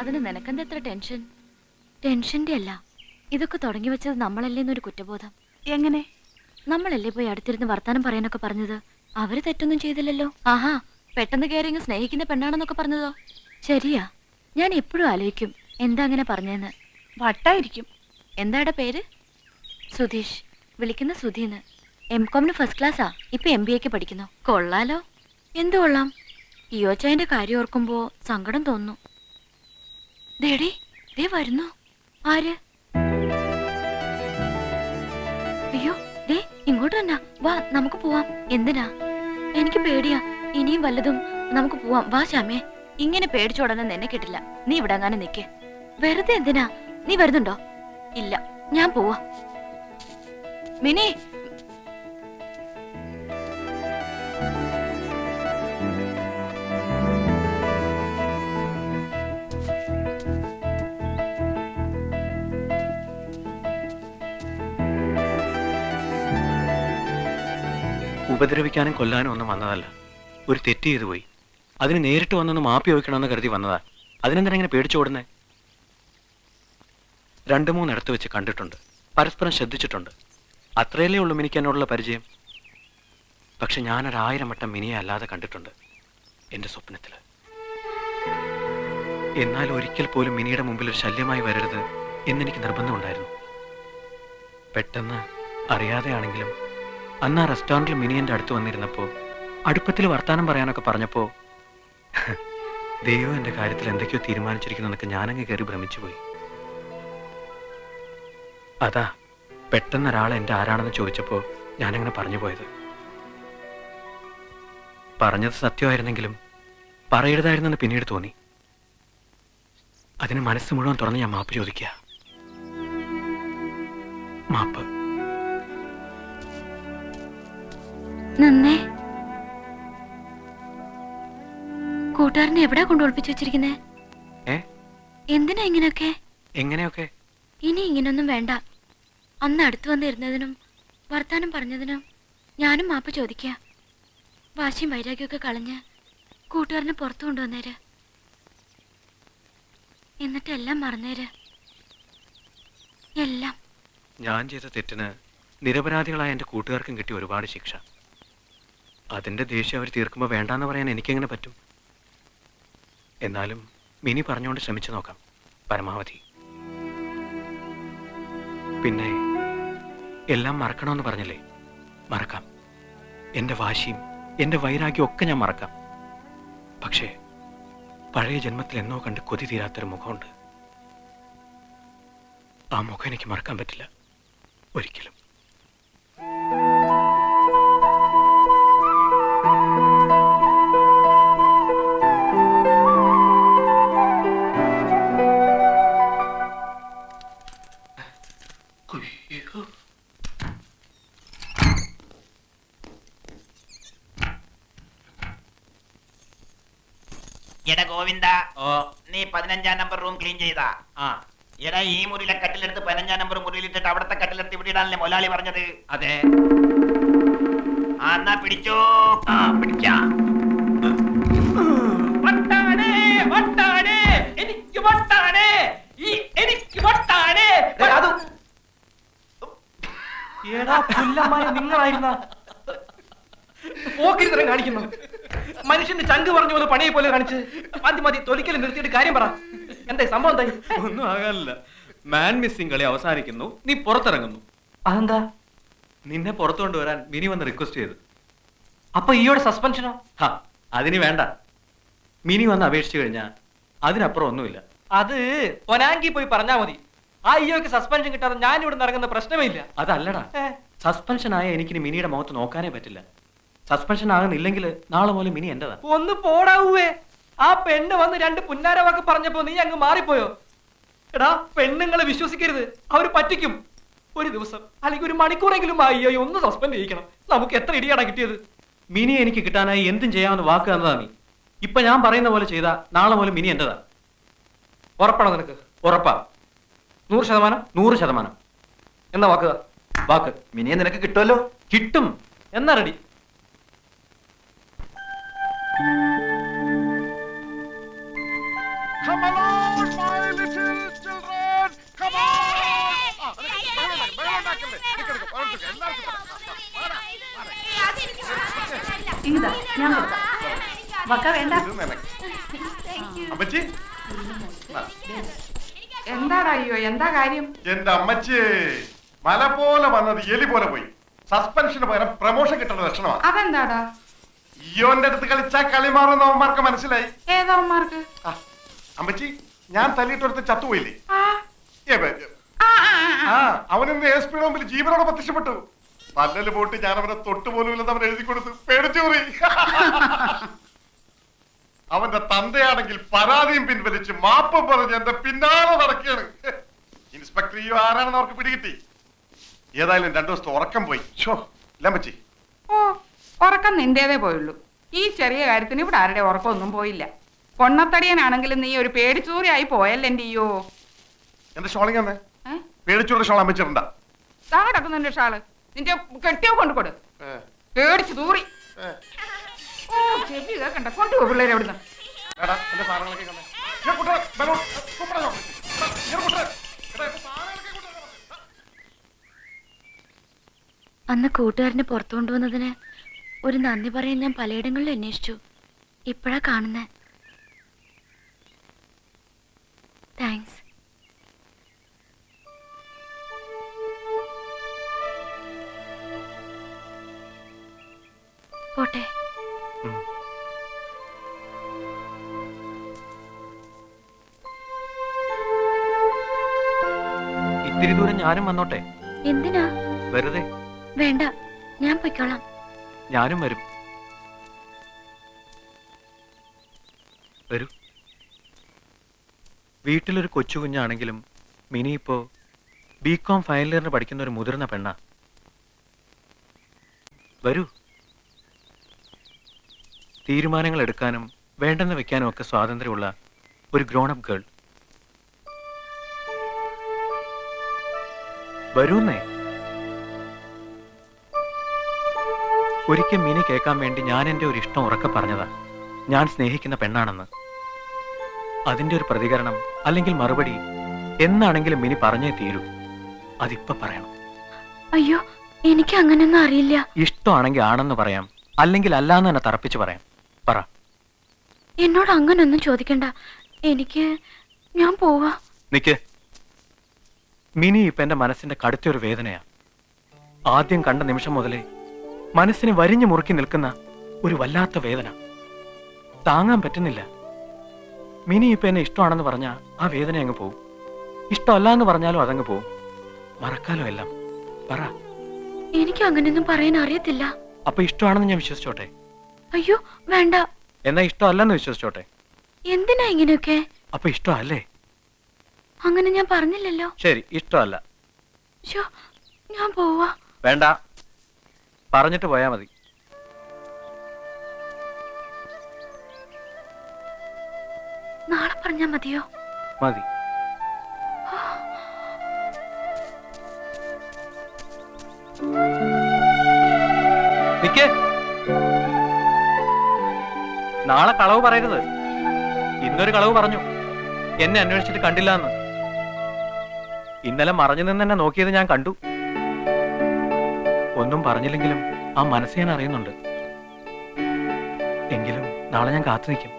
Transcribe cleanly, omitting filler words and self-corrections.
അതിന് നിനക്കെന്താ എത്ര ടെൻഷൻ? ടെൻഷന്റെ അല്ല, ഇതൊക്കെ തുടങ്ങി വെച്ചത് നമ്മളല്ലേന്നൊരു കുറ്റബോധം. എങ്ങനെ? നമ്മളല്ലേ പോയി അടുത്തിരുന്ന് വർത്താനം പറയാനൊക്കെ പറഞ്ഞത്? അവര് തെറ്റൊന്നും ചെയ്തില്ലല്ലോ. ആഹാ, പെട്ടെന്ന് കയറി ഇങ്ങ് സ്നേഹിക്കുന്ന പെണ്ണാണെന്നൊക്കെ പറഞ്ഞതോ? ശരിയാ, ഞാൻ എപ്പോഴും ആലോചിക്കും എന്താ അങ്ങനെ പറഞ്ഞെന്ന്. വട്ടായിരിക്കും. എന്താടെ പേര്? സുധീഷ്. വിളിക്കുന്ന സുധീന്ന്. എംകോമിന് ഫസ്റ്റ് ക്ലാസ്സാ. ഇപ്പൊ MBA പഠിക്കുന്നു. കൊള്ളാലോ. എന്തു കൊള്ളാം? ഇയോച്ചായന്റെ കാര്യം ഓർക്കുമ്പോ സങ്കടം തോന്നുന്നു. ദേടി, ദേ വരുന്നു. ആര്? അയ്യോ, ദേ ഇങ്ങോട്ട് തന്നെ. വാ, നമുക്ക് പോവാം. എന്തിനാ? എനിക്ക് പേടിയാ. ഇനിയും വല്ലതും. നമുക്ക് പോവാം. വാ ശ്യാമേ. ഇങ്ങനെ പേടിച്ചോടനെ നിന്നെ കിട്ടില്ല. നീ ഇവിടെ അങ്ങനെ നിക്ക്. വെറുതെ എന്തിനാ? നീ വരുന്നുണ്ടോ? ഇല്ല, ഞാൻ പോവാ. മിനി, ഉപദ്രവിക്കാനും കൊല്ലാനും ഒന്നും വന്നതല്ല. ഒരു തെറ്റ് ചെയ്തു പോയി. അതിന് നേരിട്ട് വന്നൊന്ന് മാപ്പി ചോദിക്കണമെന്ന് കരുതി വന്നതാ. അതിനെന്തിനാ ഇങ്ങനെ പേടിച്ചോടുന്നേ? 2-3 ഇടത്ത് വെച്ച് കണ്ടിട്ടുണ്ട്, പരസ്പരം ശ്രദ്ധിച്ചിട്ടുണ്ട്. അത്രയല്ലേ ഉള്ളൂ മിനിക്ക് എന്നോടുള്ള പരിചയം. പക്ഷെ ഞാനൊരു1000 വട്ടം മിനിയെ അല്ലാതെ കണ്ടിട്ടുണ്ട് എൻ്റെ സ്വപ്നത്തിൽ. എന്നാൽ ഒരിക്കൽ പോലും മിനിയുടെ മുമ്പിൽ ഒരു ശല്യമായി വരരുത് എന്നെനിക്ക് നിർബന്ധമുണ്ടായിരുന്നു. പെട്ടെന്ന് അറിയാതെയാണെങ്കിലും അന്ന് ആ റെസ്റ്റോറൻറ്റിൽ മിനി എൻ്റെ അടുത്ത് വന്നിരുന്നപ്പോൾ അടുപ്പത്തിൽ വർത്താനം പറയാനൊക്കെ പറഞ്ഞപ്പോൾ ദൈവം എൻ്റെ കാര്യത്തിൽ എന്തൊക്കെയോ തീരുമാനിച്ചിരിക്കുന്നതൊക്കെ ഞാനങ്ങ് കയറി ഭ്രമിച്ചു പോയി. അതാ പെട്ടെന്ന് ഒരാൾ എൻ്റെ ആരാണെന്ന് ചോദിച്ചപ്പോൾ ഞാനങ്ങനെ പറഞ്ഞു പോയത്. പറഞ്ഞത് സത്യമായിരുന്നെങ്കിലും പറയരുതായിരുന്നെന്ന് പിന്നീട് തോന്നി. അതിന് മനസ്സ് മുഴുവൻ തുറന്ന് ഞാൻ മാപ്പ് ചോദിക്കുക. മാപ്പ്. നന്നേ. കൂട്ടുകാരനെ എവിടെയാ കൊണ്ട് ഒളിപ്പിച്ചു വെച്ചിരിക്കുന്നേ? എന്തിനാ ഇങ്ങനെയൊക്കെ? എങ്ങനെയൊക്കെ? ഇനി ഇങ്ങനൊന്നും വേണ്ട. അന്ന് അടുത്ത് വന്നിരുന്നതിനും വർത്താനം പറഞ്ഞതിനും ഞാനും മാപ്പ് ചോദിക്ക. വാശിയും വൈരാഗ്യമൊക്കെ കളഞ്ഞ് കൂട്ടുകാരനെ പുറത്തു കൊണ്ടുവന്നേര്. എന്നിട്ട് എല്ലാം മറന്നേര്. എല്ലാം. ഞാൻ ചെയ്ത തെറ്റിന് നിരപരാധികളായ എൻ്റെ കൂട്ടുകാർക്കും കിട്ടിയ ഒരുപാട് ശിക്ഷ. അതിൻ്റെ ദേഷ്യം അവർ തീർക്കുമ്പോൾ വേണ്ടാന്ന് പറയാൻ എനിക്കെങ്ങനെ പറ്റും? എന്നാലും മിനി പറഞ്ഞുകൊണ്ട് ശ്രമിച്ചു നോക്കാം പരമാവധി. പിന്നെ എല്ലാം മറക്കണമെന്ന് പറഞ്ഞില്ലേ? മറക്കാം. എൻ്റെ വാശിയും എൻ്റെ വൈരാഗ്യവും ഒക്കെ ഞാൻ മറക്കാം. പക്ഷേ പഴയ ജന്മത്തിൽ എന്നോ കണ്ട് കൊതി തീരാത്തൊരു മുഖമുണ്ട്. ആ മുഖം എനിക്ക് മറക്കാൻ പറ്റില്ല ഒരിക്കലും. എടാ ഗോവിന്ദ, നീ 15-ാം നമ്പർ റൂം ക്ലീൻ ചെയ്താ? എടാ, ഈ മുറിയിലെ കട്ടിലെടുത്ത് 15-ാം നമ്പർ മുറിയിലിട്ടിട്ട് അവിടത്തെ കട്ടിലെടുത്ത് ഇവിടെ ഇടാനല്ലേ മൊലാളി പറഞ്ഞത്? അതെ. എന്നാ പിടിച്ചോ. പിടിക്കാം. നിങ്ങളായിരുന്ന പോക്കിരിത്തരം കാണിക്കുന്നു. മനുഷ്യന്റെ ചങ്ക് പറഞ്ഞു പോലെ പണിയെ പോലെ കാണിച്ച് മതി തൊലിക്കൽ നിർത്തിയിട്ട് കാര്യം പറ. എന്താ സംഭവം? എന്തായി? ഒന്നും ആകാനില്ല. മാൻ മിസ്സിംഗ് കളി അവസാനിക്കുന്നു, നീ പുറത്തിറങ്ങുന്നു. അതെന്താ? നിന്നെ പുറത്തു കൊണ്ടുവരാൻ മിനി വന്ന് റിക്വസ്റ്റ് ചെയ്തു. അപ്പൊ ഈയോടെ സസ്പെൻഷനോ? അതിന് വേണ്ട. മിനി വന്ന് അപേക്ഷിച്ചു കഴിഞ്ഞാൽ അതിനപ്പുറം ഒന്നുമില്ല. അത് പൊനാങ്കി പോയി പറഞ്ഞാ മതി. ആ ഈയോക്ക് സസ്പെൻഷൻ കിട്ടാതെ ഞാൻ ഇവിടെ ഇറങ്ങുന്ന പ്രശ്നമേ ഇല്ല. അതല്ലടാ, സസ്പെൻഷൻ ആയ എനിക്കിനി മിനിയുടെ മുഖത്ത് നോക്കാനേ പറ്റില്ല. സസ്പെൻഷൻ ആകുന്നില്ലെങ്കിൽ നാളെ മുതൽ മിനി എന്റേതാ. ഒന്ന് പോടാവേ. ആ പെണ്ണ് വന്ന് 2 പുന്നാര വാക്ക് പറഞ്ഞപ്പോ നീ അങ്ങ് മാറിപ്പോയോ? എടാ, പെണ്ണുങ്ങളെ വിശ്വസിക്കരുത്, അവര് പറ്റിക്കും. ഒരു ദിവസം അല്ലെങ്കിൽ ഒരു മണിക്കൂറെങ്കിലും അയ്യോ ഒന്ന് സസ്പെൻഡ് ചെയ്യിക്കണം. നമുക്ക് എത്ര ഇടിയാടാ കിട്ടിയത്? മിനി എനിക്ക് കിട്ടാനായി എന്തും ചെയ്യാമെന്ന് വാക്ക് തന്നതാ നീ. ഇപ്പൊ ഞാൻ പറയുന്ന പോലെ ചെയ്താ നാളെ മുതൽ മിനി എന്റേതാ. ഉറപ്പാണോ നിനക്ക്? ഉറപ്പാ. 100%? 100%. എന്നാ വാക്കുക? വാക്ക്. മിനിയെ നിനക്ക് കിട്ടുമല്ലോ? കിട്ടും. എന്നാ റെഡി? Come along, ഇതാ ഞാൻ കൊടുക്കാം. വക്ക വേണ്ട. അമ്മച്ചി എന്താടാ അയ്യോ എന്താ കാര്യം? എന്റെ അമ്മച്ചി മല പോലെ വന്നത് എലി പോലെ പോയി. സസ്പെൻഷന് പകരം പ്രമോഷൻ കിട്ടുന്ന ലക്ഷണമാണ്. അതെന്താടാ? ഇയോന്റെ അടുത്ത് കളിച്ചാ കളി മാറുന്ന അവന്മാർക്ക് മനസ്സിലായി. ഏതവന്മാർക്ക്? അമ്മച്ചി ഞാൻ തല്ലിയിട്ടൊരുത്ത് ചത്തുപോയില്ലേ? അവനിന്ന് എസ് പിയുടെ മുമ്പിൽ ജീവനോടെ പ്രത്യക്ഷപ്പെട്ടു. പല്ലല് പോട്ട് ഞാൻ അവനെ തൊട്ടുപോലും ഇല്ലെന്ന് അവൻ എഴുതി കൊടുത്തു. പേടിച്ചൂറി. അവന്റെ തന്തയാണെങ്കിൽ പരാതിയും പിൻവലിച്ച് മാപ്പ് പറഞ്ഞ് എന്റെ പിന്നാലെ നടക്കുകയാണ്. ഇൻസ്പെക്ടർ ഈ ആരാണെന്ന് അവർക്ക് പിടികിട്ടി. ഏതായാലും 2 ദിവസത്തെ ഉറക്കം പോയി. ലമ്മച്ചി ഓ, ഉറക്കം നിന്റേതേ പോയുള്ളൂ. ഈ ചെറിയ കാര്യത്തിന് ഇവിടെ ആരുടെ ഉറക്കമൊന്നും പോയില്ല. പൊണ്ണത്തടിയനാണെങ്കിലും നീ ഒരു പേടിച്ചൂറിയായി പോയല്ലേ എന്റെ അയ്യോ. എന്റെ ഷോളിങ് തന്നെ പേടിച്ചൂടെ ഷോൾ അമ്മച്ചിട്ടുണ്ട. താടക്കും നിന്റെ ഷാള് നിന്റെ കെട്ടിയോ കൊണ്ടുകൊടു. പേടിച്ചു തൂറി. ഓ ചെവി കേക്കണ്ട. കൊണ്ടുപോ പിള്ളേരെ അവിടുന്ന്. എന്റെ സാധനങ്ങളൊക്കെ അന്ന് കൂട്ടുകാരനെ പുറത്തു കൊണ്ടുവന്നതിന് ഒരു നന്ദി പറയാൻ ഞാൻ പലയിടങ്ങളിലും അന്വേഷിച്ചു. ഇപ്പോഴാ കാണുന്നേ. താങ്ക്സ്. പോട്ടെ. ഇത്തിരി ദൂരം ഞാനും വന്നോട്ടെ. എന്തിനാ? വെറുതെ. വേണ്ട, ഞാൻ പൊയ്ക്കോളാം. ഞാനും വരും. വരൂ. വീട്ടിലൊരു കൊച്ചു കുഞ്ഞാണെങ്കിലും മിനി ഇപ്പോ ബികോം ഫൈനൽ ഇയറിന് പഠിക്കുന്ന ഒരു മുതിർന്ന പെണ്ണാ. വരൂ. തീരുമാനങ്ങൾ എടുക്കാനും വേണ്ടെന്ന് വെക്കാനും ഒക്കെ സ്വാതന്ത്ര്യമുള്ള ഒരു ഗ്രോണപ്പ് ഗേൾ. വരൂന്നേ. ഒരിക്കൽ മിനി കേൾക്കാൻ വേണ്ടി ഞാൻ എൻ്റെ ഒരു ഇഷ്ടം ഉറക്കെ പറഞ്ഞതാ. ഞാൻ സ്നേഹിക്കുന്ന പെണ്ണാണെന്ന്. അതിൻ്റെ ഒരു പ്രതികരണം അല്ലെങ്കിൽ മറുപടി എന്നാണെങ്കിലും മിനി പറഞ്ഞേ തീരൂ. അതിപ്പോ പറയണം. അയ്യോ, എനിക്ക് അങ്ങനെയൊന്നും അറിയില്ല. ഇഷ്ടമാണെങ്കിൽ ആണെന്ന് പറയാം, അല്ലെങ്കിൽ അല്ലാന്ന് തന്നെ തറപ്പിച്ച് പറയാം. പറ. എന്നോട് അങ്ങനൊന്നും ചോദിക്കണ്ട. ഞാൻ പോവാ. നിക്ക്. മിനി ഇപ്പൊ എന്റെ മനസ്സിന്റെ കടുത്തൊരു വേദനയാ. ആദ്യം കണ്ട നിമിഷം മുതലേ മനസ്സിനെ വരിഞ്ഞു മുറുക്കി നിൽക്കുന്ന ഒരു വല്ലാത്ത വേദന. താങ്ങാൻ പറ്റുന്നില്ല. മിനി ഇപ്പൊ എന്നെ ഇഷ്ടമാണെന്ന് പറഞ്ഞാ ആ വേദന അങ്ങ് പോവും. ഇഷ്ടമല്ല എന്ന് പറഞ്ഞാലും അതങ്ങ് പോവും. മറക്കാലോ എല്ലാം. പറ. എനിക്ക് അങ്ങനെയൊന്നും പറയാൻ അറിയത്തില്ല. അപ്പൊ ഇഷ്ടമാണെന്ന് ഞാൻ വിശ്വസിച്ചോട്ടെ? അയ്യോ വേണ്ട. എന്നാ ഇഷ്ടമല്ലെന്ന് വിശ്വസിച്ചോട്ടെ? എന്തിനാ ഇങ്ങനെയൊക്കെ? അപ്പൊ ഇഷ്ടമല്ലേ? അങ്ങനെ ഞാൻ പറഞ്ഞില്ലല്ലോ. ശരി, ഇഷ്ടമല്ല. ഞാൻ പോവാ. വേണ്ട, പറഞ്ഞിട്ട് പോയാ മതി. നാളെ പറഞ്ഞാ മതിയോ? മതി. നിക്ക്. നാളെ കളവ് പറയരുത്. ഇന്നൊരു കളവ് പറഞ്ഞു. എന്നെ അന്വേഷിച്ചിട്ട് കണ്ടില്ല എന്ന്. ഇന്നലെ മറഞ്ഞു നിന്ന് എന്നെ നോക്കിയത് ഞാൻ കണ്ടു. ഒന്നും പറഞ്ഞില്ലെങ്കിലും ആ മനസ്സ് ഞാൻ അറിയുന്നുണ്ട്. എങ്കിലും നാളെ ഞാൻ കാത്തു നിൽക്കും.